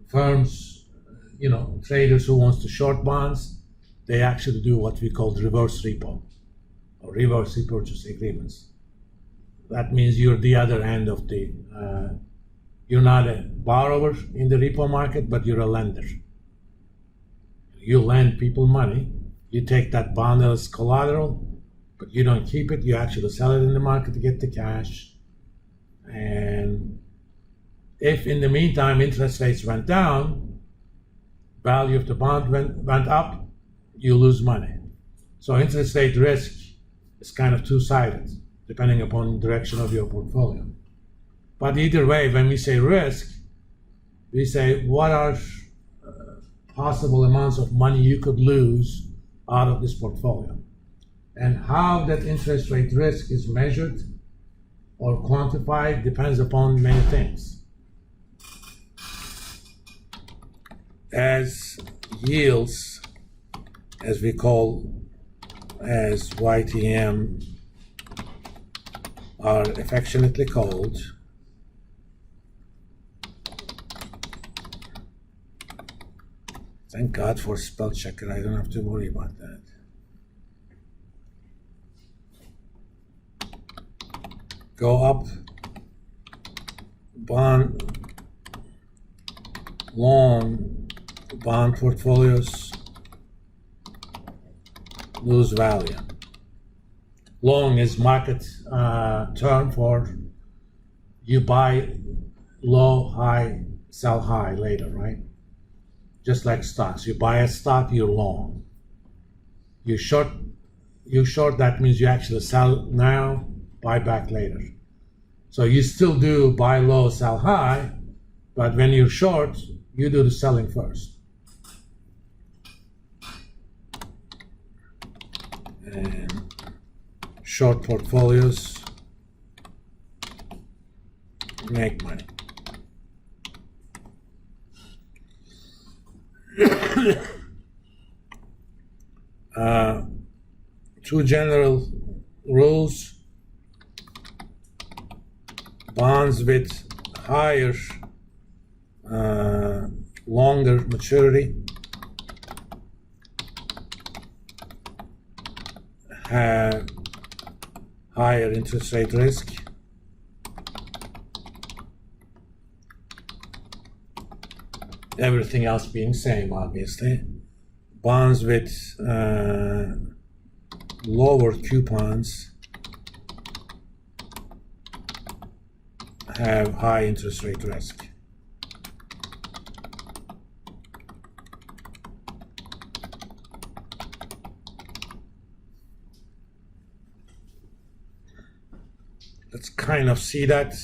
firms, traders who wants to short bonds, they actually do what we call reverse repo or reverse repurchase agreements. That means you're the other end of the, you're not a borrower in the repo market, but you're a lender. You lend people money, you take that bond as collateral, but you don't keep it, you actually sell it in the market to get the cash. And if in the meantime interest rates went down, value of the bond went up, you lose money. So interest rate risk is kind of two-sided, depending upon the direction of your portfolio. But either way, when we say risk, we say what are possible amounts of money you could lose out of this portfolio. And how that interest rate risk is measured or quantified depends upon many things. As yields, as we call as YTM, are affectionately called, thank God for spell checker, I don't have to worry about that. Go up, long bond portfolios lose value. Long is market term for you buy low, high, sell high later, right? Just like stocks. You buy a stock, you're long. You short, that means you actually sell now, buy back later. So you still do buy low, sell high, but when you're short, you do the selling first. And short portfolios make money. Two general rules. Bonds with higher, longer maturity have higher interest rate risk. Everything else being same, obviously. Bonds with lower coupons have high interest rate risk. Let's kind of see that.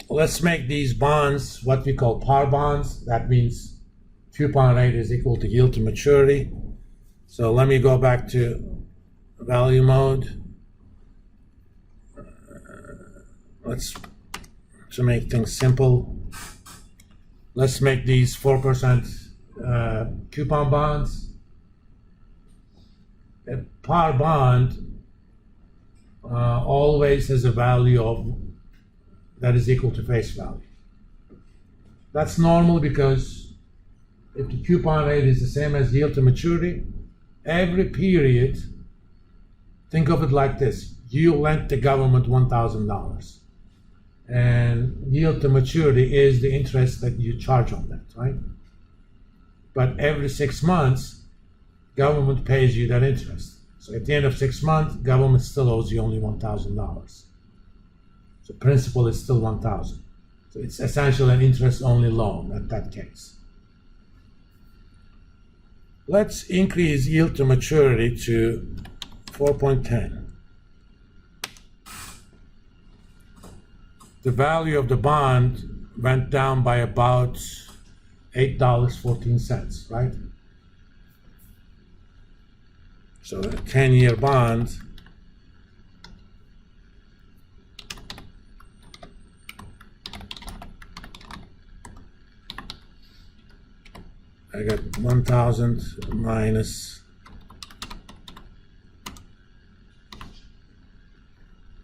Let's make these bonds what we call par bonds. That means coupon rate is equal to yield to maturity. So let me go back to value mode. To make things simple, let's make these 4% coupon bonds. A par bond always has a value that is equal to face value. That's normal because if the coupon rate is the same as yield to maturity, every period, think of it like this: you lent the government $1,000. And yield to maturity is the interest that you charge on that, right? But every 6 months, government pays you that interest. So at the end of 6 months, government still owes you only $1,000. So principal is still $1,000. So it's essentially an interest-only loan at that case. Let's increase yield to maturity to 4.10. The value of the bond went down by about $8.14, right? So a 10-year bond I got 1,000 minus,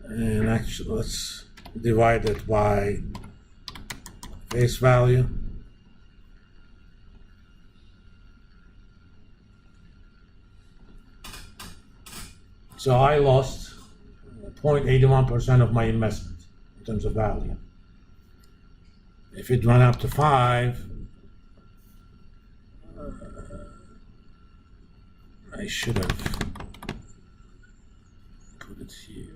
and actually let's divided by face value. So I lost 0.81% of my investment in terms of value. If it went up to 5, I should have put it here.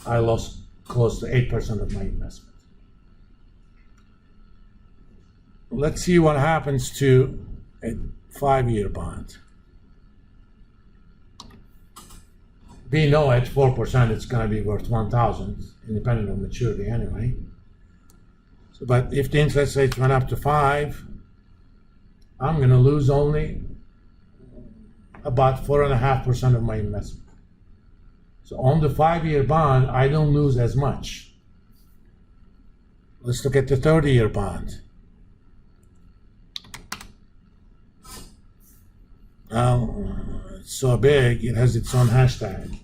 I lost close to 8% of my investment. Let's see what happens to a 5-year bond. We know at 4% it's going to be worth 1,000, independent of maturity anyway. So, but if the interest rates went up to 5, I'm going to lose only about 4.5% of my investment. So on the 5-year bond, I don't lose as much. Let's look at the 30-year bond. Now, it's so big, it has its own hashtag.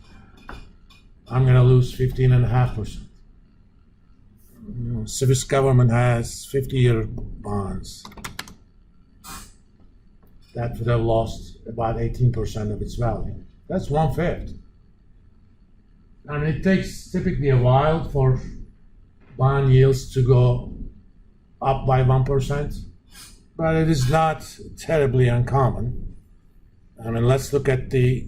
I'm going to lose 15.5%. Swiss government has 50-year bonds. That would have lost about 18% of its value. That's 1/5. I mean, it takes typically a while for bond yields to go up by 1%, but it is not terribly uncommon. I mean, let's look at the,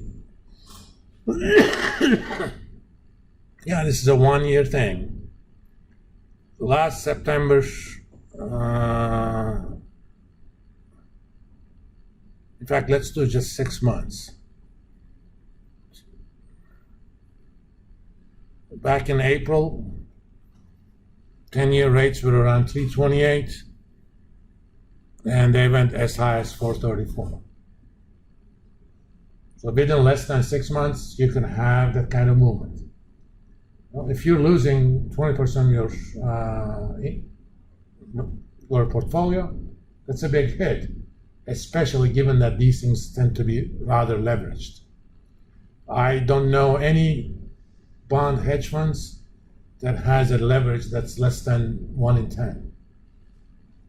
yeah, this is a 1-year thing. Last September, in fact, let's do just 6 months. Back in April, 10-year rates were around 3.28, and they went as high as 4.34. So within less than 6 months, you can have that kind of movement. Well, if you're losing 20% of your portfolio, that's a big hit, especially given that these things tend to be rather leveraged. I don't know any bond hedge funds that has a leverage that's less than 1 in 10.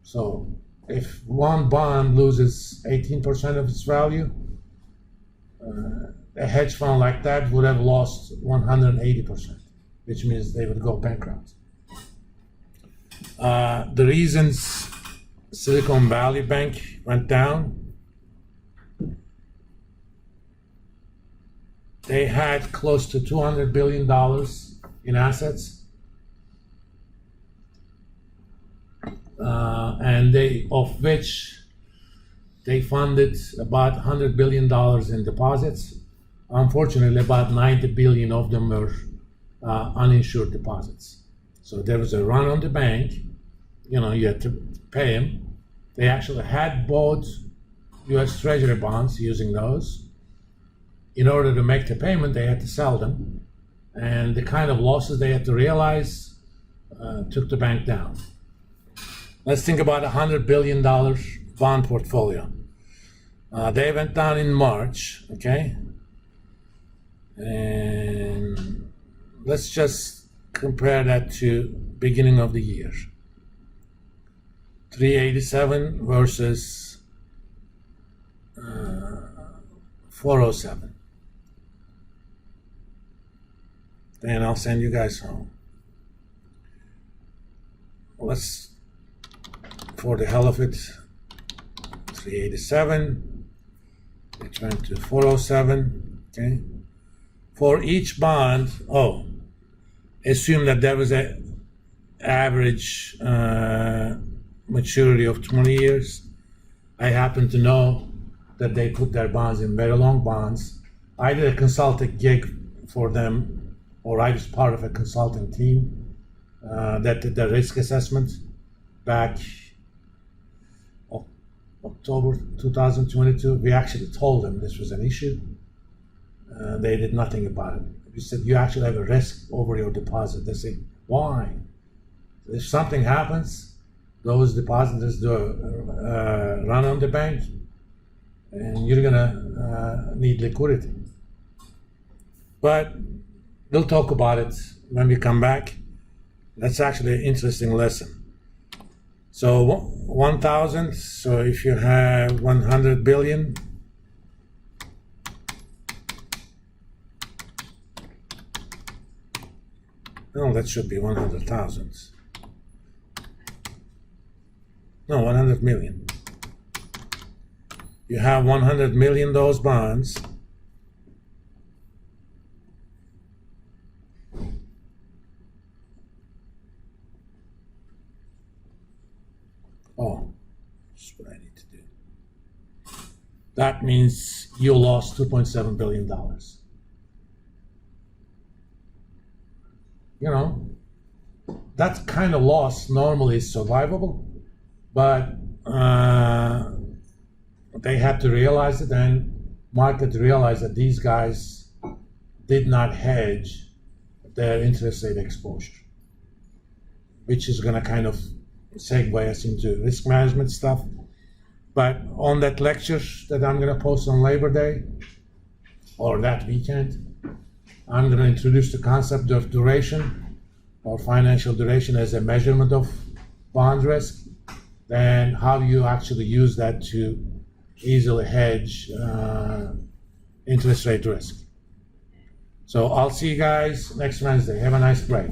So if one bond loses 18% of its value, a hedge fund like that would have lost 180%, which means they would go bankrupt. The reasons Silicon Valley Bank went down, they had close to $200 billion in assets, and of which they funded about $100 billion in deposits. Unfortunately, about 90 billion of them were uninsured deposits. So there was a run on the bank. You had to pay them. They actually had bought U.S. Treasury bonds using those. In order to make the payment, they had to sell them. And the kind of losses they had to realize took the bank down. Let's think about a $100 billion bond portfolio. They went down in March, okay? And let's just compare that to beginning of the year. 387 versus 407. Then I'll send you guys home. Let's, for the hell of it, 387, it went to 407, okay? For each bond, assume that there was an average maturity of 20 years. I happen to know that they put their bonds in very long bonds. I did a consulting gig for them, or I was part of a consulting team that did the risk assessment back October 2022. We actually told them this was an issue. They did nothing about it. We said, you actually have a risk over your deposit. They say, why? If something happens, those depositors do a run on the bank, and you're gonna need liquidity. But we'll talk about it when we come back. That's actually an interesting lesson. So 1,000, so if you have 100 billion, no, that should be 100,000. No, 100 million. You have 100 million those bonds. Oh, that's what I need to do. That means you lost $2.7 billion. You know, that kind of loss normally is survivable, but they had to realize it, and market realized that these guys did not hedge their interest rate exposure, which is going to kind of segue us into risk management stuff. But on that lecture that I'm going to post on Labor Day or that weekend, I'm going to introduce the concept of duration or financial duration as a measurement of bond risk, then how you actually use that to easily hedge interest rate risk. So I'll see you guys next Wednesday. Have a nice break.